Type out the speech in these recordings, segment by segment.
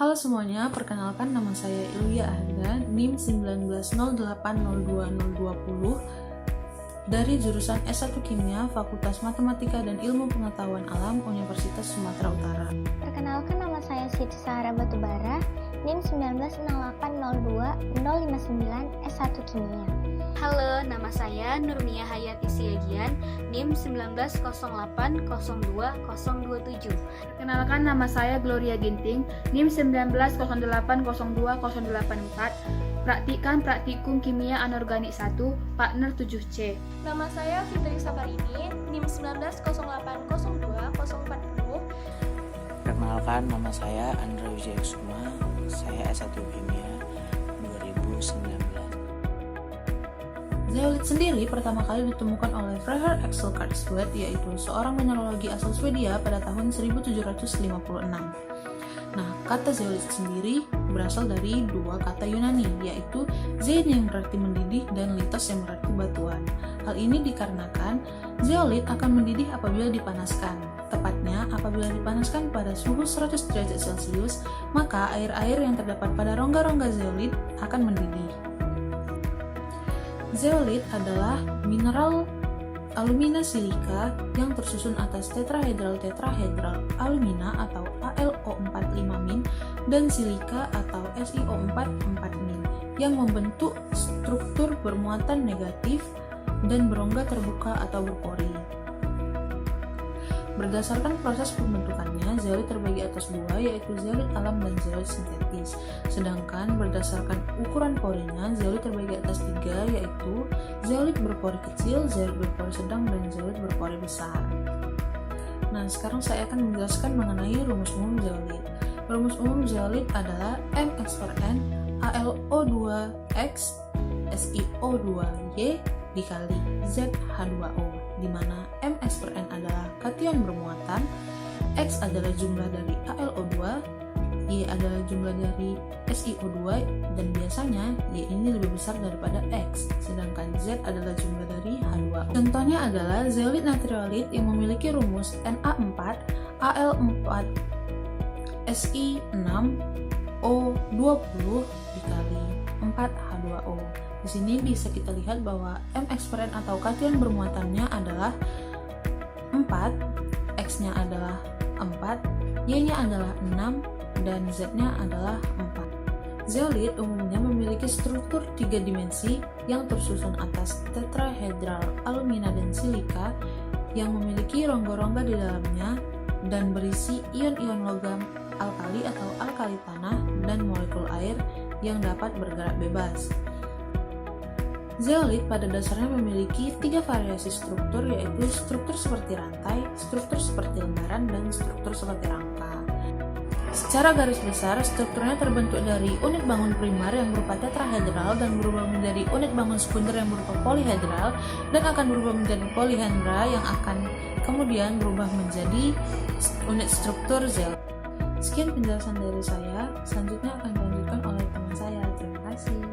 Halo semuanya, perkenalkan nama saya Ilya Ahda, NIM 19080220 dari jurusan S1 Kimia, Fakultas Matematika dan Ilmu Pengetahuan Alam, Universitas Sumatera Utara. Perkenalkan nama saya Siti Sahara Batubara, NIM 190802-059 S1 Kimia. Halo, nama saya Nurmia Hayati Siagian, NIM 190802-027. Perkenalkan nama saya Gloria Ginting, NIM 190802-084. Praktikan Praktikum Kimia Anorganik 1, Partner 7C. Nama saya Fitri Safarini, NIM 190802-040. Perkenalkan, nama saya Andra Wijayakusuma, saya S1 Kimia 2019. Zeolit sendiri pertama kali ditemukan oleh Fredrik Axel Karlsved, yaitu seorang mineralogi asal Swedia pada tahun 1756. Nah, kata zeolit sendiri berasal dari dua kata Yunani, yaitu zein yang berarti mendidih dan litos yang berarti batuan. Hal ini dikarenakan zeolit akan mendidih apabila dipanaskan. Tepatnya, apabila dipanaskan pada suhu 100 derajat Celcius, maka air-air yang terdapat pada rongga-rongga zeolit akan mendidih. Zeolit adalah mineral alumina silika yang tersusun atas tetrahedral alumina atau AlO4 5- dan silika atau SiO4 4- yang membentuk struktur bermuatan negatif dan berongga terbuka atau berpori. Berdasarkan proses pembentukannya, zeolit terbagi atas dua, yaitu zeolit alam dan zeolit sintetis. Sedangkan berdasarkan ukuran porinya, zeolit terbagi atas tiga, yaitu zeolit berpori kecil, zeolit berpori sedang, dan zeolit berpori besar. Nah, sekarang saya akan menjelaskan mengenai rumus umum zeolit. Rumus umum zeolit adalah mx/n AlO2x SiO2y dikali ZH2O, di mana mx/n adalah kation bermuatan, X adalah jumlah dari AlO2, Y adalah jumlah dari SiO2, dan biasanya Y ini lebih besar daripada X, sedangkan Z adalah jumlah dari H2O. Contohnya adalah zeolit natriolit yang memiliki rumus Na4 Al4 Si6 O20 dikali 4H2O. Di sini bisa kita lihat bahwa mx/n atau kation bermuatannya adalah 4, X-nya adalah 4, Y-nya adalah 6, dan Z-nya adalah 4. Zeolit umumnya memiliki struktur 3 dimensi yang tersusun atas tetrahedral alumina dan silika yang memiliki rongga-rongga di dalamnya dan berisi ion-ion logam alkali atau alkali tanah dan molekul air yang dapat bergerak bebas. Zeolit pada dasarnya memiliki 3 variasi struktur, yaitu struktur seperti rantai, struktur seperti lembaran, dan struktur seperti rangka. Secara garis besar, strukturnya terbentuk dari unit bangun primer yang berupa tetrahedral dan berubah menjadi unit bangun sekunder yang berupa polihedral dan akan berubah menjadi polihendra yang akan kemudian berubah menjadi unit struktur zeolit. Sekian penjelasan dari saya, selanjutnya akan dilanjutkan oleh teman saya. Terima kasih.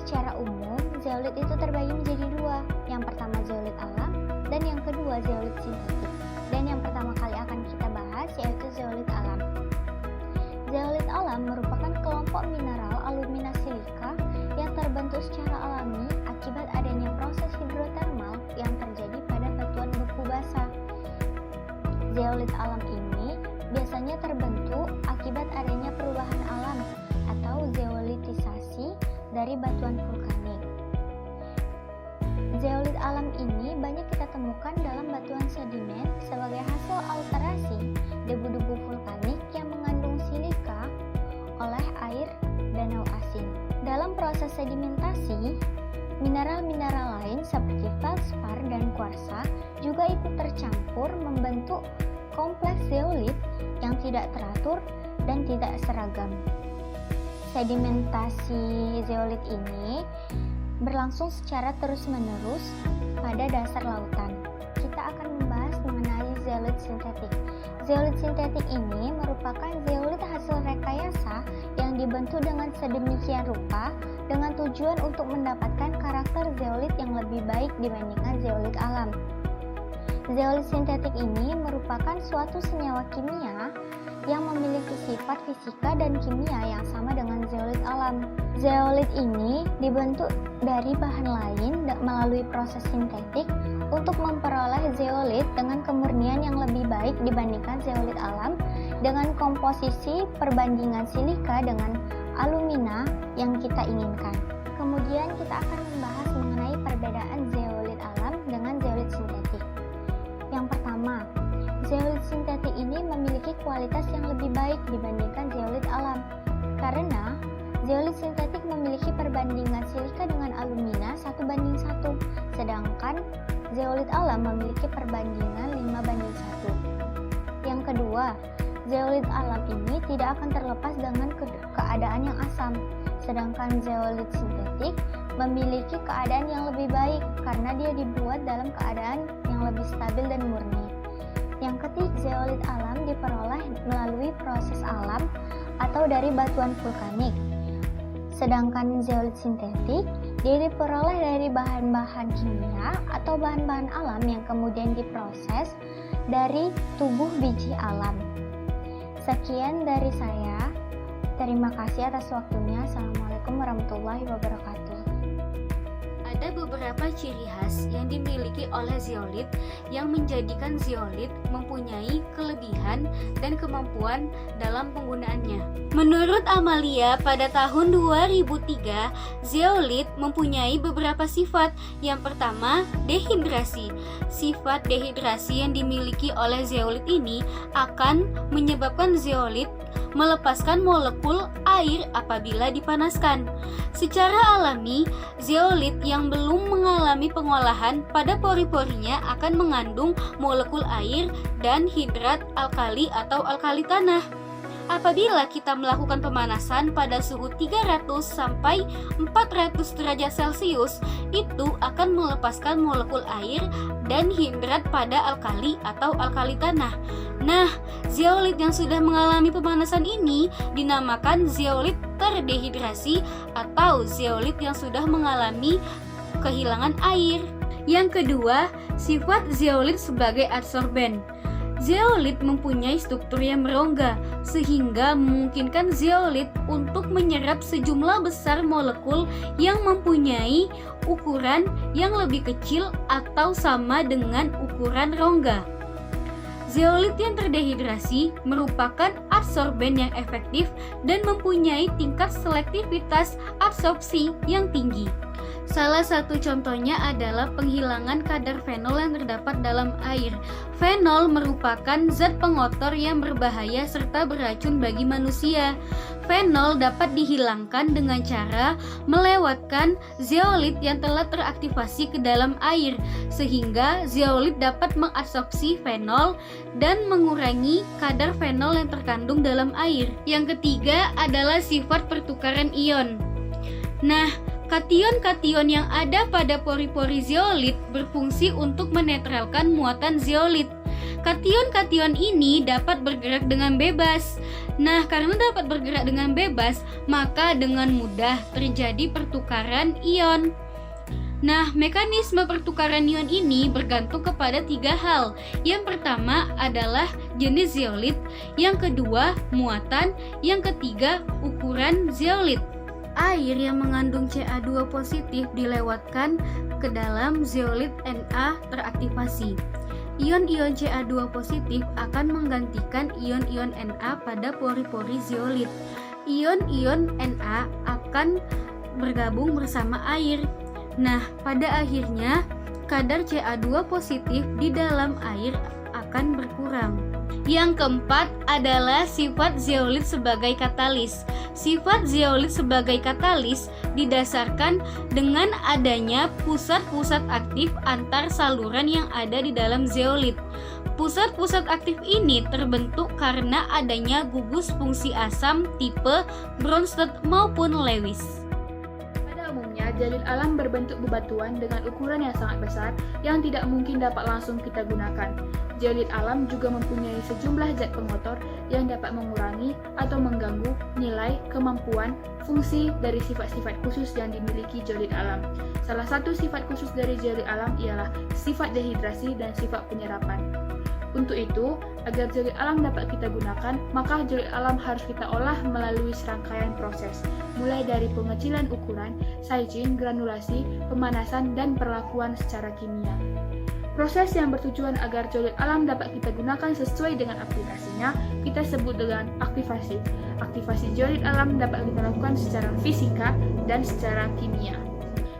Secara umum, zeolit itu terbagi menjadi dua. Yang pertama zeolit alam dan yang kedua zeolit sintetik. Dan yang pertama kali akan kita bahas yaitu zeolit alam. Zeolit alam merupakan kelompok mineral alumina silika yang terbentuk secara alami akibat adanya proses hidrotermal yang terjadi pada batuan beku basah. Zeolit alam ini biasanya terbentuk akibat adanya perubahan alam atau zeolitisasi dari batuan vulkanik. Zeolit alam ini banyak kita temukan dalam batuan sedimen sebagai hasil alterasi debu-debu vulkanik yang mengandung silika oleh air danau asin. Dalam proses sedimentasi, mineral-mineral lain seperti feldspar dan kuarsa juga ikut tercampur membentuk kompleks zeolit yang tidak teratur dan tidak seragam. Sedimentasi zeolit ini berlangsung secara terus-menerus pada dasar lautan. Kita akan membahas mengenai zeolit sintetik. Zeolit sintetik ini merupakan zeolit hasil rekayasa yang dibentuk dengan sedemikian rupa dengan tujuan untuk mendapatkan karakter zeolit yang lebih baik dibandingkan zeolit alam. Zeolit sintetik ini merupakan suatu senyawa kimia yang memiliki sifat fisika dan kimia yang sama dengan zeolit alam. Zeolit ini dibentuk dari bahan lain melalui proses sintetik untuk memperoleh zeolit dengan kemurnian yang lebih baik dibandingkan zeolit alam dengan komposisi perbandingan silika dengan alumina yang kita inginkan. Kemudian kita akan membahas mengenai perbedaan zeolit alam dengan zeolit sintetik. Yang pertama, zeolit sintetik ini memiliki kualitas yang lebih baik dibandingkan zeolit alam karena zeolit sintetik memiliki perbandingan silika dengan alumina 1:1, sedangkan zeolit alam memiliki perbandingan 5:1. Yang kedua, zeolit alam ini tidak akan terlepas dengan keadaan yang asam, sedangkan zeolit sintetik memiliki keadaan yang lebih baik karena dia dibuat dalam keadaan yang lebih stabil dan murni. Yang ketiga, zeolit alam diperoleh melalui proses alam atau dari batuan vulkanik. Sedangkan zeolit sintetik dia diperoleh dari bahan-bahan kimia atau bahan-bahan alam yang kemudian diproses dari tubuh biji alam. Sekian dari saya. Terima kasih atas waktunya. Assalamualaikum warahmatullahi wabarakatuh. Ada beberapa ciri khas yang dimiliki oleh zeolit yang menjadikan zeolit mempunyai kelebihan dan kemampuan dalam penggunaannya. Menurut Amalia, pada tahun 2003, zeolit mempunyai beberapa sifat. Yang pertama, dehidrasi. Sifat dehidrasi yang dimiliki oleh zeolit ini akan menyebabkan zeolit melepaskan molekul air apabila dipanaskan. Secara alami, zeolit yang belum mengalami pengolahan pada pori-porinya akan mengandung molekul air dan hidrat alkali atau alkali tanah. Apabila kita melakukan pemanasan pada suhu 300 sampai 400 derajat Celcius, itu akan melepaskan molekul air dan hidrat pada alkali atau alkali tanah. Nah, zeolit yang sudah mengalami pemanasan ini dinamakan zeolit terdehidrasi atau zeolit yang sudah mengalami kehilangan air. Yang kedua, sifat zeolit sebagai adsorben. Zeolit mempunyai struktur yang berongga, sehingga memungkinkan zeolit untuk menyerap sejumlah besar molekul yang mempunyai ukuran yang lebih kecil atau sama dengan ukuran rongga. Zeolit yang terdehidrasi merupakan adsorben yang efektif dan mempunyai tingkat selektivitas absorpsi yang tinggi. Salah satu contohnya adalah penghilangan kadar fenol yang terdapat dalam air. Fenol merupakan zat pengotor yang berbahaya serta beracun bagi manusia. Fenol dapat dihilangkan dengan cara melewatkan zeolit yang telah teraktivasi ke dalam air, sehingga zeolit dapat mengabsorpsi fenol dan mengurangi kadar fenol yang terkandung dalam air. Yang ketiga adalah sifat pertukaran ion. Nah, kation-kation yang ada pada pori-pori zeolit berfungsi untuk menetralkan muatan zeolit. Kation-kation ini dapat bergerak dengan bebas. Nah, karena dapat bergerak dengan bebas, maka dengan mudah terjadi pertukaran ion. Nah, mekanisme pertukaran ion ini bergantung kepada 3 hal. Yang pertama adalah jenis zeolit, yang kedua muatan, yang ketiga ukuran zeolit. Air yang mengandung Ca2 positif dilewatkan ke dalam zeolit Na teraktivasi. Ion-ion Ca2 positif akan menggantikan ion-ion Na pada pori-pori zeolit. Ion-ion Na akan bergabung bersama air. Nah, pada akhirnya kadar Ca2 positif di dalam air akan berkurang. Yang keempat adalah sifat zeolit sebagai katalis. Sifat zeolit sebagai katalis didasarkan dengan adanya pusat-pusat aktif antar saluran yang ada di dalam zeolit. Pusat-pusat aktif ini terbentuk karena adanya gugus fungsi asam tipe Bronsted maupun Lewis. Pada umumnya, zeolit alam berbentuk bebatuan dengan ukuran yang sangat besar yang tidak mungkin dapat langsung kita gunakan. Zeolit alam juga mempunyai sejumlah zat pengotor yang dapat mengurangi atau mengganggu nilai, kemampuan, fungsi dari sifat-sifat khusus yang dimiliki zeolit alam. Salah satu sifat khusus dari zeolit alam ialah sifat dehidrasi dan sifat penyerapan. Untuk itu, agar zeolit alam dapat kita gunakan, maka zeolit alam harus kita olah melalui serangkaian proses, mulai dari pengecilan ukuran, sizing, granulasi, pemanasan, dan perlakuan secara kimia. Proses yang bertujuan agar zeolit alam dapat kita gunakan sesuai dengan aplikasinya, kita sebut dengan aktivasi. Aktivasi zeolit alam dapat kita lakukan secara fisika dan secara kimia.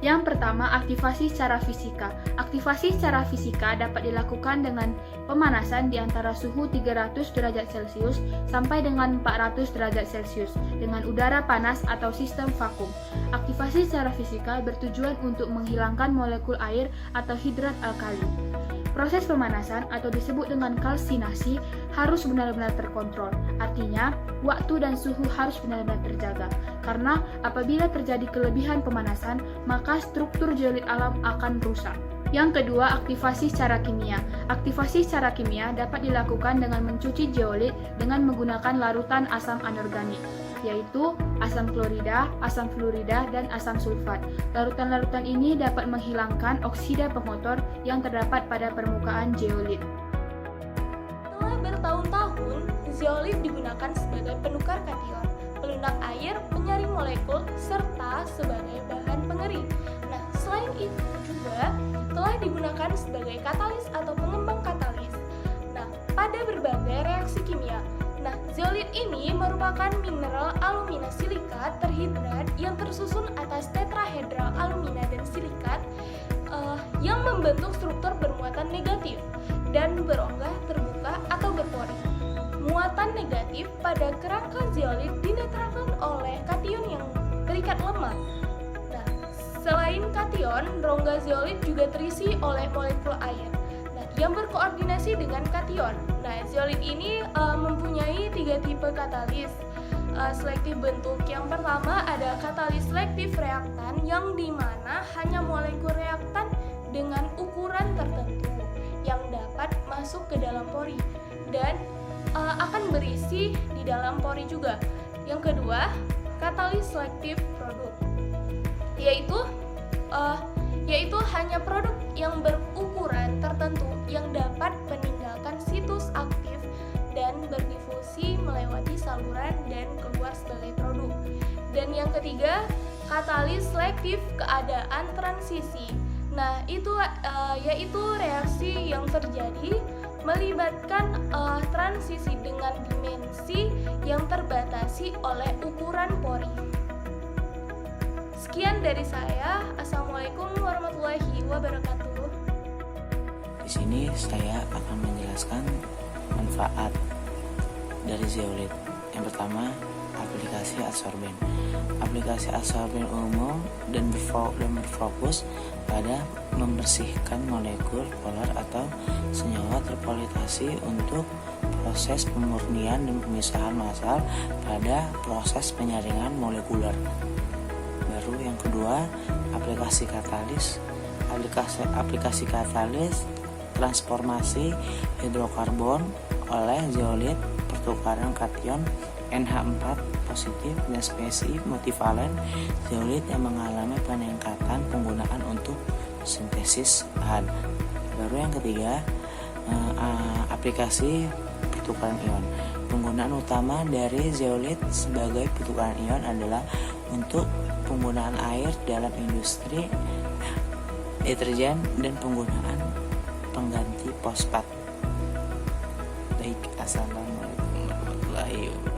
Yang pertama, aktivasi secara fisika. Aktivasi secara fisika dapat dilakukan dengan pemanasan di antara suhu 300 derajat Celcius sampai dengan 400 derajat Celcius dengan udara panas atau sistem vakum. Aktivasi secara fisika bertujuan untuk menghilangkan molekul air atau hidrat alkali. Proses pemanasan atau disebut dengan kalsinasi harus benar-benar terkontrol. Artinya, waktu dan suhu harus benar-benar terjaga. Karena apabila terjadi kelebihan pemanasan, maka struktur zeolit alam akan rusak. Yang kedua, aktivasi secara kimia. Aktivasi secara kimia dapat dilakukan dengan mencuci zeolit dengan menggunakan larutan asam anorganik, yaitu asam klorida, asam fluorida, dan asam sulfat. Larutan-larutan ini dapat menghilangkan oksida pengotor yang terdapat pada permukaan zeolit. Setelah bertahun-tahun, zeolit digunakan sebagai penukar kation, pelunak air, penyaring molekul, serta sebagai bahan pengering. Nah, selain itu juga telah digunakan sebagai katalis atau pengembang katalis. Nah, pada berbagai reaksi kimia. Nah, zeolit ini merupakan mineral alumina silikat terhidrat yang tersusun atas tetrahedral alumina dan silikat yang membentuk struktur bermuatan negatif dan berongga terbuka atau berpori. Muatan negatif pada kerangka zeolit dinetralkan oleh kation yang terikat lemah. Nah, selain kation, rongga zeolit juga terisi oleh molekul air yang berkoordinasi dengan kation. Nah, zeolit ini mempunyai 3 tipe katalis selektif bentuk. Yang pertama ada katalis selektif reaktan, yang dimana hanya molekul reaktan dengan ukuran tertentu yang dapat masuk ke dalam pori dan akan berisi di dalam pori juga. Yang kedua, katalis selektif produk, yaitu hanya produk yang berukuran tertentu yang dapat meninggalkan situs aktif dan berdifusi melewati saluran dan keluar sebagai produk. Dan yang ketiga, katalis selektif keadaan transisi. Nah, itu yaitu reaksi yang terjadi melibatkan transisi dengan dimensi yang terbatasi oleh ukuran pori. Sekian dari saya. Assalamualaikum warahmatullahi wabarakatuh. Di sini saya akan menjelaskan manfaat dari zeolit. Yang pertama, aplikasi adsorben. Aplikasi adsorben umum dan berfokus pada membersihkan molekul polar atau senyawa terpolitasi untuk proses pemurnian dan pemisahan massal pada proses penyaringan molekuler. Baru yang kedua, aplikasi katalis. Aplikasi katalis transformasi hidrokarbon oleh zeolit, pertukaran kation NH4 positif dan spesies multivalen zeolit yang mengalami peningkatan penggunaan untuk sintesis bahan. Baru yang ketiga, aplikasi pertukaran ion. Penggunaan utama dari zeolit sebagai pertukaran ion adalah untuk penggunaan air dalam industri deterjen dan penggunaan pengganti fosfat. Baik, assalamualaikum warahmatullahi wabarakatuh.